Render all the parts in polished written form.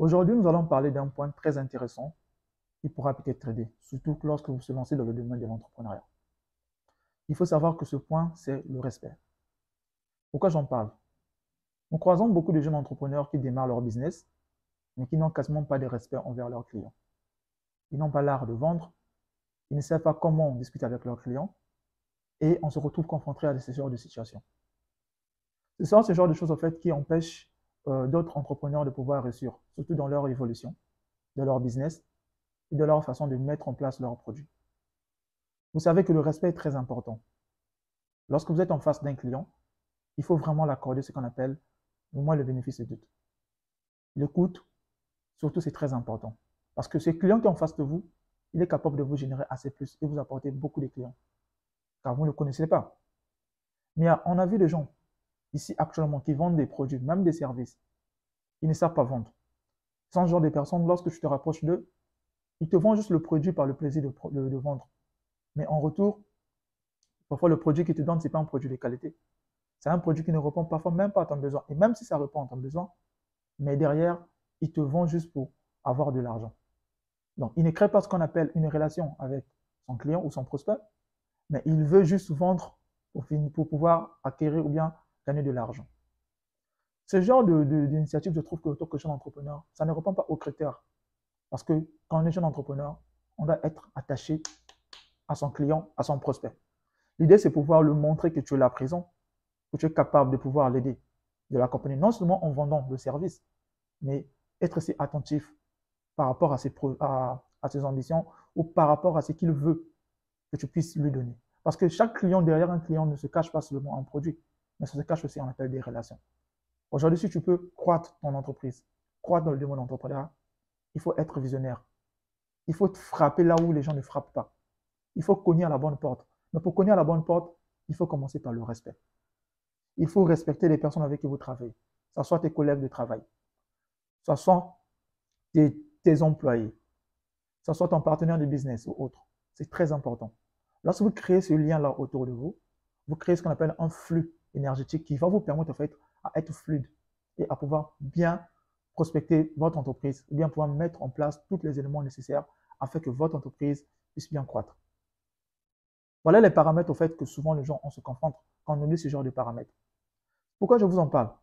Aujourd'hui, nous allons parler d'un point très intéressant qui pourra peut-être aider, surtout lorsque vous se lancez dans le domaine de l'entrepreneuriat. Il faut savoir que ce point, c'est le respect. Pourquoi j'en parle? Nous croisons beaucoup de jeunes entrepreneurs qui démarrent leur business, mais qui n'ont quasiment pas de respect envers leurs clients. Ils n'ont pas l'art de vendre, ils ne savent pas comment discuter avec leurs clients, et on se retrouve confronté à ce genre de situation. Ce sont ce genre de choses en fait qui empêchent d'autres entrepreneurs de pouvoir réussir, surtout dans leur évolution, de leur business et de leur façon de mettre en place leurs produits. Vous savez que le respect est très important. Lorsque vous êtes en face d'un client, il faut vraiment l'accorder ce qu'on appelle au moins le bénéfice du doute. L'écoute, surtout, c'est très important. Parce que ce client qui est en face de vous, il est capable de vous générer assez plus et vous apporter beaucoup de clients. Car vous ne le connaissez pas. Mais on a vu des gens ici actuellement qui vendent des produits, même des services. Ils ne savent pas vendre. Ce genre de personnes, lorsque tu te rapproches d'eux, ils te vendent juste le produit par le plaisir de vendre. Mais en retour, parfois le produit qu'ils te donnent, ce n'est pas un produit de qualité. C'est un produit qui ne répond parfois même pas à ton besoin. Et même si ça répond à ton besoin, mais derrière, ils te vendent juste pour avoir de l'argent. Donc, il ne crée pas ce qu'on appelle une relation avec son client ou son prospect, mais il veut juste vendre pour pouvoir acquérir ou bien gagner de l'argent. Ce genre d'initiative, je trouve que autant que jeune entrepreneur, ça ne répond pas aux critères. Parce que quand on est jeune entrepreneur, on doit être attaché à son client, à son prospect. L'idée, c'est pouvoir lui montrer que tu es là présent, que tu es capable de pouvoir l'aider, de l'accompagner, non seulement en vendant le service, mais être aussi attentif par rapport à ses ambitions ou par rapport à ce qu'il veut que tu puisses lui donner. Parce que chaque client, derrière un client, ne se cache pas seulement un produit, mais ça se cache aussi, on appelle des relations. Aujourd'hui, si tu peux croître ton entreprise, croître dans le domaine d'entrepreneuriat, il faut être visionnaire. Il faut frapper là où les gens ne frappent pas. Il faut cogner à la bonne porte. Mais pour cogner à la bonne porte, il faut commencer par le respect. Il faut respecter les personnes avec qui vous travaillez. Que ce soit tes collègues de travail, que ce soit tes employés, que ce soit ton partenaire de business ou autre. C'est très important. Lorsque vous créez ce lien-là autour de vous, vous créez ce qu'on appelle un flux énergétique qui va vous permettre en fait à être fluide et à pouvoir bien prospecter votre entreprise, ou bien pouvoir mettre en place tous les éléments nécessaires afin que votre entreprise puisse bien croître. Voilà les paramètres au fait que souvent les gens on se confronte quand on oublie ce genre de paramètres. Pourquoi je vous en parle?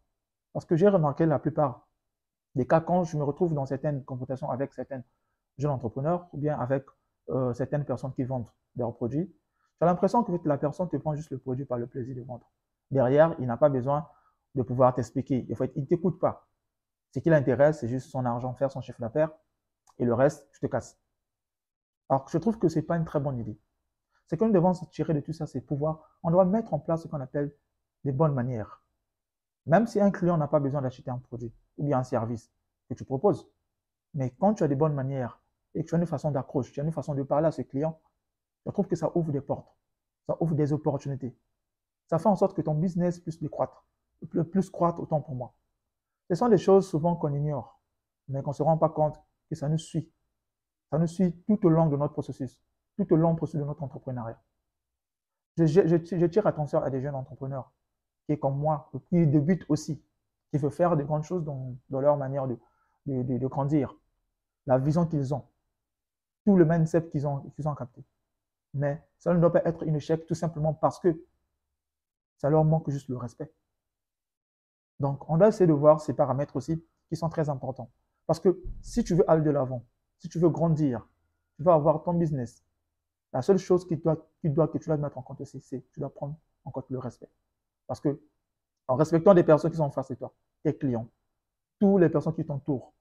Parce que j'ai remarqué la plupart des cas quand je me retrouve dans certaines confrontations avec certains jeunes entrepreneurs ou bien avec certaines personnes qui vendent leurs produits, j'ai l'impression que la personne te prend juste le produit par le plaisir de vendre. Derrière, il n'a pas besoin de pouvoir t'expliquer. En fait, il ne t'écoute pas. Ce qui l'intéresse, c'est juste son argent, faire son chiffre d'affaires et le reste, tu te casses. Alors, je trouve que ce n'est pas une très bonne idée. Ce que nous devons tirer de tout ça, c'est pouvoir, on doit mettre en place ce qu'on appelle des bonnes manières. Même si un client n'a pas besoin d'acheter un produit ou bien un service que tu proposes, mais quand tu as des bonnes manières et que tu as une façon d'approche, tu as une façon de parler à ce client, je trouve que ça ouvre des portes, ça ouvre des opportunités. Ça fait en sorte que ton business puisse croître, plus croître autant pour moi. Ce sont des choses souvent qu'on ignore, mais qu'on ne se rend pas compte que ça nous suit. Ça nous suit tout au long de notre processus, tout au long du processus de notre entrepreneuriat. Je tire attention à des jeunes entrepreneurs qui est comme moi, qui débutent aussi, qui veulent faire de grandes choses dans leur manière de grandir, la vision qu'ils ont, tout le mindset qu'ils ont capté. Mais ça ne doit pas être un échec tout simplement parce que ça leur manque juste le respect. Donc, on doit essayer de voir ces paramètres aussi qui sont très importants. Parce que si tu veux aller de l'avant, si tu veux grandir, tu veux avoir ton business, la seule chose que tu dois mettre en compte aussi, c'est que tu dois prendre en compte le respect. Parce que en respectant les personnes qui sont en face de toi, tes clients, toutes les personnes qui t'entourent,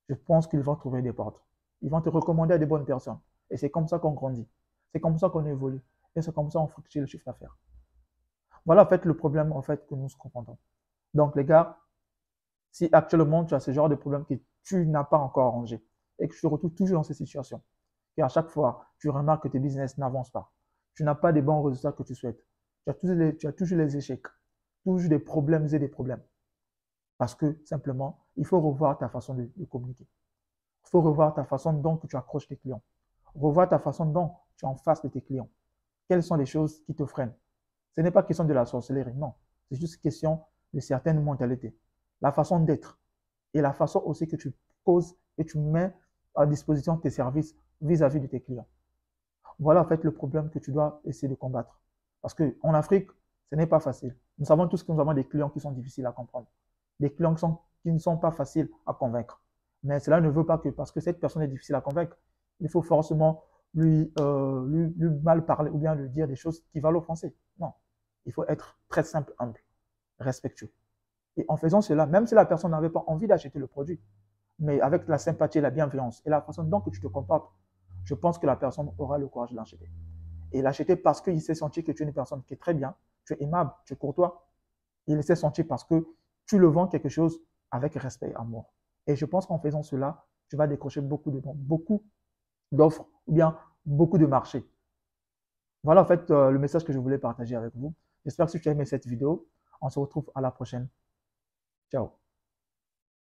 je pense qu'ils vont trouver des portes. Ils vont te recommander à des bonnes personnes. Et c'est comme ça qu'on grandit. C'est comme ça qu'on évolue. Et c'est comme ça qu'on fructifie le chiffre d'affaires. Voilà en fait le problème en fait que nous confrontons. Donc les gars, si actuellement tu as ce genre de problème que tu n'as pas encore arrangé et que tu te retrouves toujours dans cette situation, et à chaque fois tu remarques que tes business n'avancent pas, tu n'as pas des bons résultats que tu souhaites, tu as toujours les échecs, toujours des problèmes et des problèmes. Parce que simplement, il faut revoir ta façon de communiquer. Il faut revoir ta façon dont tu accroches tes clients. Revoir ta façon dont tu es en face de tes clients. Quelles sont les choses qui te freinent? Ce n'est pas question de la sorcellerie, non. C'est juste question de certaines mentalités. La façon d'être et la façon aussi que tu causes et tu mets à disposition tes services vis-à-vis de tes clients. Voilà en fait le problème que tu dois essayer de combattre. Parce qu'en Afrique, ce n'est pas facile. Nous savons tous que nous avons des clients qui sont difficiles à comprendre. Des clients qui ne sont pas faciles à convaincre. Mais cela ne veut pas que parce que cette personne est difficile à convaincre, il faut forcément lui mal parler ou bien lui dire des choses qui vont l'offenser. Non, il faut être très simple, humble, respectueux. Et en faisant cela, même si la personne n'avait pas envie d'acheter le produit, mais avec la sympathie, la bienveillance et la façon dont tu te comportes, je pense que la personne aura le courage de l'acheter. Et l'acheter parce qu'il s'est senti que tu es une personne qui est très bien, tu es aimable, tu es courtois. Il s'est senti parce que tu le vends quelque chose avec respect et amour. Et je pense qu'en faisant cela, tu vas décrocher beaucoup d'offres ou bien beaucoup de marchés. Voilà en fait le message que je voulais partager avec vous. J'espère que si tu as aimé cette vidéo, on se retrouve à la prochaine. Ciao.